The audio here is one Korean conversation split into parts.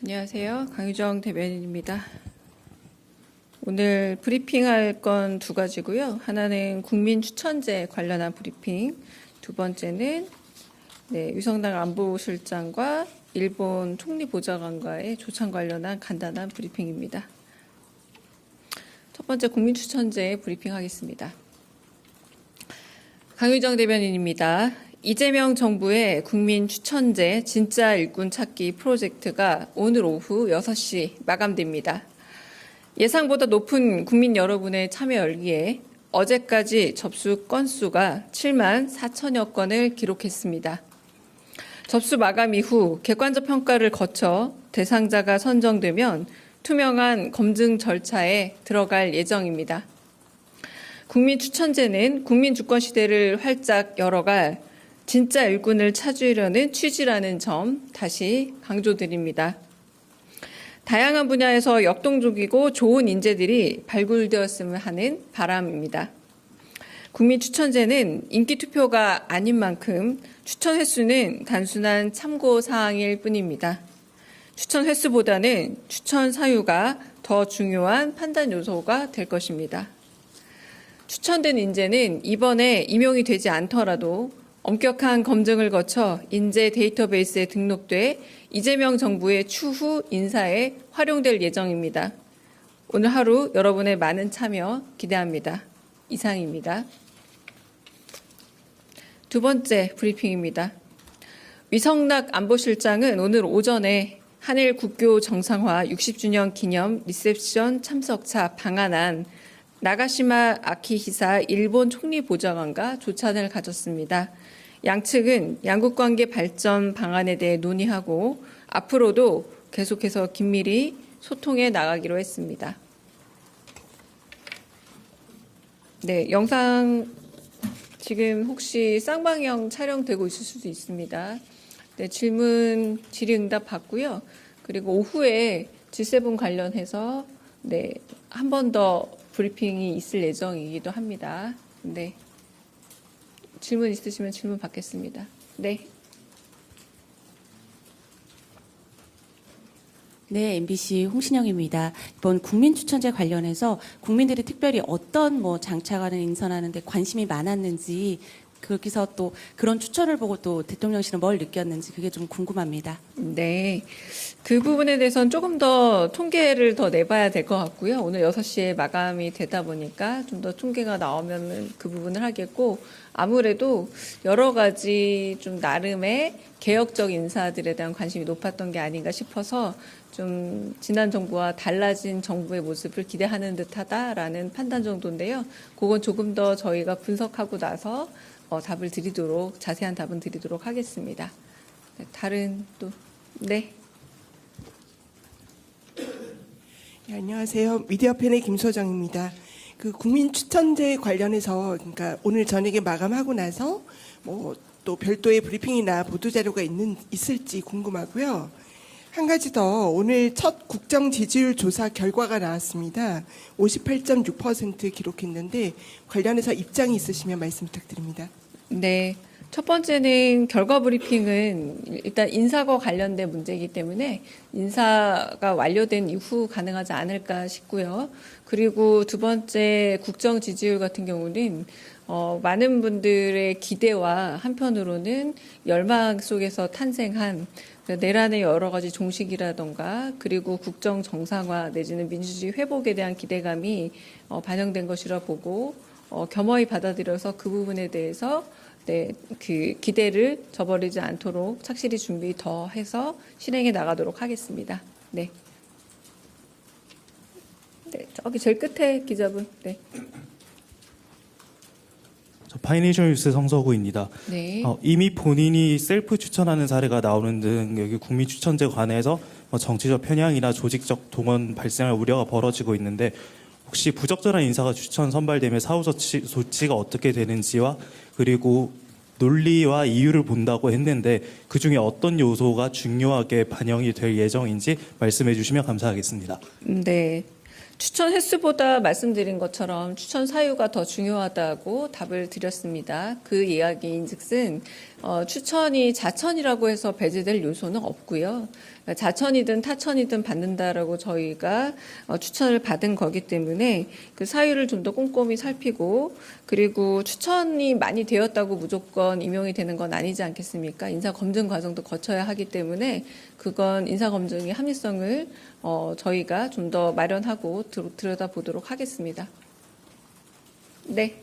안녕하세요. 강유정 대변인입니다. 오늘 브리핑할 건 두 가지고요. 하나는 국민추천제 관련한 브리핑, 두 번째는 유성당 안보실장과 일본 총리보좌관과의 조찬 관련한 간단한 브리핑입니다. 첫 번째 국민추천제 브리핑하겠습니다. 강유정 대변인입니다. 이재명 정부의 국민추천제 진짜 일꾼 찾기 프로젝트가 오늘 오후 6시 마감됩니다. 예상보다 높은 국민 여러분의 참여 열기에 어제까지 접수 건수가 7만 4천여 건을 기록했습니다. 접수 마감 이후 객관적 평가를 거쳐 대상자가 선정되면 투명한 검증 절차에 들어갈 예정입니다. 국민추천제는 국민주권 시대를 활짝 열어갈 진짜 일꾼을 찾으려는 취지라는 점 다시 강조드립니다. 다양한 분야에서 역동적이고 좋은 인재들이 발굴되었으면 하는 바람입니다. 국민추천제는 인기투표가 아닌 만큼 추천 횟수는 단순한 참고 사항일 뿐입니다. 추천 횟수보다는 추천 사유가 더 중요한 판단 요소가 될 것입니다. 추천된 인재는 이번에 임용이 되지 않더라도 엄격한 검증을 거쳐 인재 데이터베이스에 등록돼 이재명 정부의 추후 인사에 활용될 예정입니다. 오늘 하루 여러분의 많은 참여 기대합니다. 이상입니다. 두 번째 브리핑입니다. 위성락 안보실장은 오늘 오전에 한일 국교 정상화 60주년 기념 리셉션 참석차 방한한 나가시마 아키히사 일본 총리보좌관과 조찬을 가졌습니다. 양측은 양국관계 발전 방안에 대해 논의하고 앞으로도 계속해서 긴밀히 소통해 나가기로 했습니다. 영상 지금 혹시 쌍방향 촬영되고 있을 수도 있습니다. 질문 질의응답 받고요. 그리고 오후에 G7 관련해서 한 번 더 브리핑이 있을 예정이기도 합니다. 질문 있으시면 질문 받겠습니다. 네, MBC 홍신영입니다. 이번 국민추천제 관련해서 국민들이 특별히 어떤 장차관을 인선하는 데 관심이 많았는지, 거기서 또 그런 추천을 보고 또 대통령실은 뭘 느꼈는지 그게 좀 궁금합니다. 네, 그 부분에 대해서는 조금 더 통계를 더 내봐야 될 것 같고요. 오늘 6시에 마감이 되다 보니까 좀 더 통계가 나오면 그 부분을 하겠고, 아무래도 여러 가지 좀 나름의 개혁적 인사들에 대한 관심이 높았던 게 아닌가 싶어서 좀 지난 정부와 달라진 정부의 모습을 기대하는 듯하다라는 판단 정도인데요. 그건 조금 더 저희가 분석하고 나서 답을 드리도록, 자세한 답은 드리도록 하겠습니다. 다른 또, 안녕하세요. 미디어팬의 김소정입니다. 그 국민추천제 관련해서, 그러니까 오늘 저녁에 마감하고 나서 또 별도의 브리핑이나 보도자료가 있을지 궁금하고요. 한 가지 더, 오늘 첫 국정 지지율 조사 결과가 나왔습니다. 58.6% 기록했는데 관련해서 입장이 있으시면 말씀 부탁드립니다. 네. 첫 번째는 결과 브리핑은 일단 인사과 관련된 문제이기 때문에 인사가 완료된 이후 가능하지 않을까 싶고요. 그리고 두 번째 국정 지지율 같은 경우는 많은 분들의 기대와 한편으로는 열망 속에서 탄생한 내란의 여러 가지 종식이라던가 그리고 국정 정상화 내지는 민주주의 회복에 대한 기대감이 반영된 것이라 보고 겸허히 받아들여서 그 부분에 대해서 그 기대를 저버리지 않도록 착실히 준비 더 해서 실행해 나가도록 하겠습니다. 저기 제일 끝에 기자분. 파이낸셜 뉴스 성서구입니다. 네. 이미 본인이 셀프 추천하는 사례가 나오는 등 여기 국민추천제 관해서 정치적 편향이나 조직적 동원 발생할 우려가 벌어지고 있는데 혹시 부적절한 인사가 추천 선발되면 사후 조치가 어떻게 되는지와 그리고 논리와 이유를 본다고 했는데 그중에 어떤 요소가 중요하게 반영이 될 예정인지 말씀해 주시면 감사하겠습니다. 네. 추천 횟수보다 말씀드린 것처럼 추천 사유가 더 중요하다고 답을 드렸습니다. 그 이야기인즉슨 추천이 자천이라고 해서 배제될 요소는 없고요. 자천이든 타천이든 받는다라고 저희가 추천을 받은 거기 때문에 그 사유를 좀 더 꼼꼼히 살피고, 그리고 추천이 많이 되었다고 무조건 임용이 되는 건 아니지 않겠습니까? 인사 검증 과정도 거쳐야 하기 때문에 그건 인사 검증의 합리성을 저희가 좀 더 마련하고 들여다보도록 하겠습니다. 네.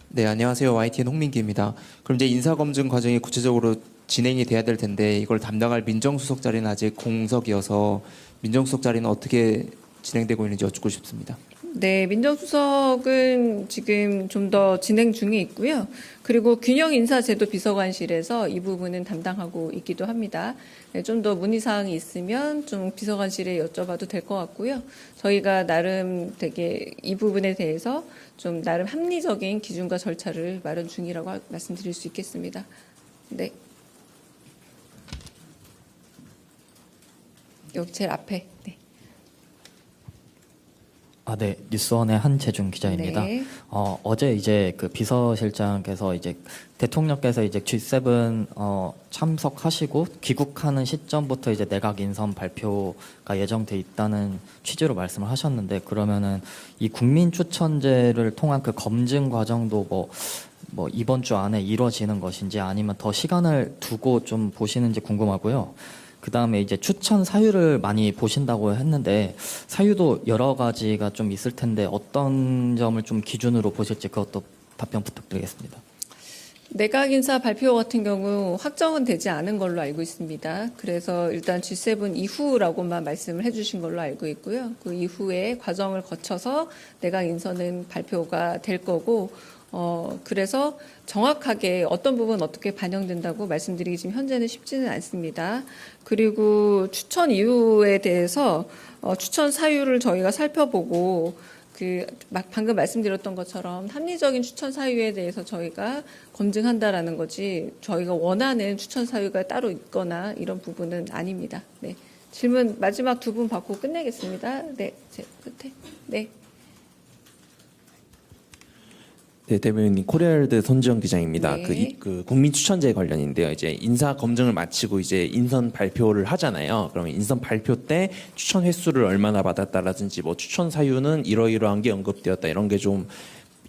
네, 안녕하세요. YTN 홍민기입니다. 그럼 이제 인사검증 과정이 구체적으로 진행이 돼야 될 텐데 이걸 담당할 민정수석 자리는 아직 공석이어서 민정수석 자리는 어떻게 진행되고 있는지 여쭙고 싶습니다. 네, 민정수석은 지금 좀 더 진행 중에 있고요. 그리고 균형인사제도 비서관실에서 이 부분은 담당하고 있기도 합니다. 네, 좀 더 문의사항이 있으면 좀 비서관실에 여쭤봐도 될 것 같고요. 저희가 나름 되게 이 부분에 대해서 좀 나름 합리적인 기준과 절차를 마련 중이라고 말씀드릴 수 있겠습니다. 네. 여기 제일 앞에. 네. 네. 뉴스원의 한재중 기자입니다. 네. 어제 이제 그 비서실장께서 이제 대통령께서 이제 G7 참석하시고 귀국하는 시점부터 이제 내각 인선 발표가 예정돼 있다는 취지로 말씀을 하셨는데, 그러면은 이 국민 추천제를 통한 그 검증 과정도 뭐 이번 주 안에 이루어지는 것인지 아니면 더 시간을 두고 좀 보시는지 궁금하고요. 그 다음에 이제 추천 사유를 많이 보신다고 했는데 사유도 여러 가지가 좀 있을 텐데 어떤 점을 좀 기준으로 보실지 그것도 답변 부탁드리겠습니다. 내각 인사 발표 같은 경우 확정은 되지 않은 걸로 알고 있습니다. 그래서 일단 G7 이후라고만 말씀을 해주신 걸로 알고 있고요. 그 이후에 과정을 거쳐서 내각 인선은 발표가 될 거고, 그래서 정확하게 어떤 부분 어떻게 반영된다고 말씀드리기 지금 현재는 쉽지는 않습니다. 그리고 추천 이유에 대해서 추천 사유를 저희가 살펴보고 방금 말씀드렸던 것처럼 합리적인 추천 사유에 대해서 저희가 검증한다라는 거지 저희가 원하는 추천 사유가 따로 있거나 이런 부분은 아닙니다. 네. 질문 마지막 두 분 받고 끝내겠습니다. 네, 제 끝에. 네. 네, 대변인 코리아월드 손지영 기자입니다. 네. 그 국민 추천제 관련인데요. 이제 인사 검증을 마치고 이제 인선 발표를 하잖아요. 그러면 인선 발표 때 추천 횟수를 얼마나 받았다라든지 뭐 추천 사유는 이러이러한 게 언급되었다 이런 게 좀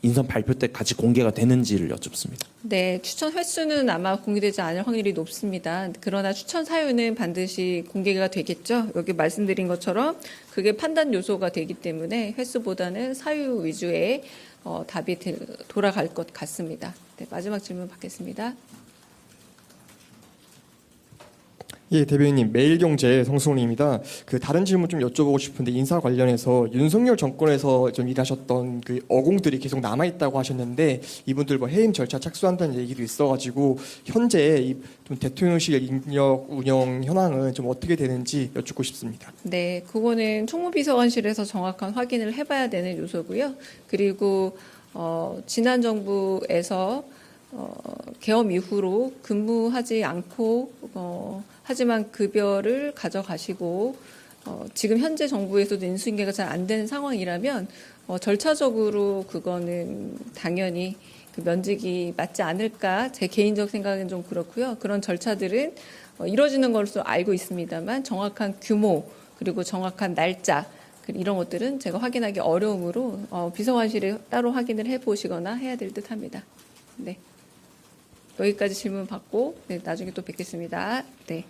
인선 발표 때 같이 공개가 되는지를 여쭙습니다. 네, 추천 횟수는 아마 공개되지 않을 확률이 높습니다. 그러나 추천 사유는 반드시 공개가 되겠죠. 여기 말씀드린 것처럼 그게 판단 요소가 되기 때문에 횟수보다는 사유 위주의 답이 돌아갈 것 같습니다. 네, 마지막 질문 받겠습니다. 예, 대변인님, 매일경제 성수훈입니다. 그 다른 질문 좀 여쭤보고 싶은데 인사 관련해서 윤석열 정권에서 좀 일하셨던 그 어공들이 계속 남아 있다고 하셨는데 이분들 뭐 해임 절차 착수한다는 얘기도 있어가지고 현재 이 좀 대통령실 인력 운영 현황은 좀 어떻게 되는지 여쭙고 싶습니다. 네, 그거는 총무비서관실에서 정확한 확인을 해봐야 되는 요소고요. 그리고 지난 정부에서 계엄 이후로 근무하지 않고 하지만 급여를 가져가시고 지금 현재 정부에서도 인수인계가 잘 안 되는 상황이라면 절차적으로 그거는 당연히 그 면직이 맞지 않을까, 제 개인적 생각은 좀 그렇고요. 그런 절차들은 이루어지는 것으로 알고 있습니다만 정확한 규모 그리고 정확한 날짜 이런 것들은 제가 확인하기 어려우므로 비서관실에 따로 확인을 해보시거나 해야 될 듯합니다. 네. 여기까지 질문 받고 네, 나중에 또 뵙겠습니다. 네.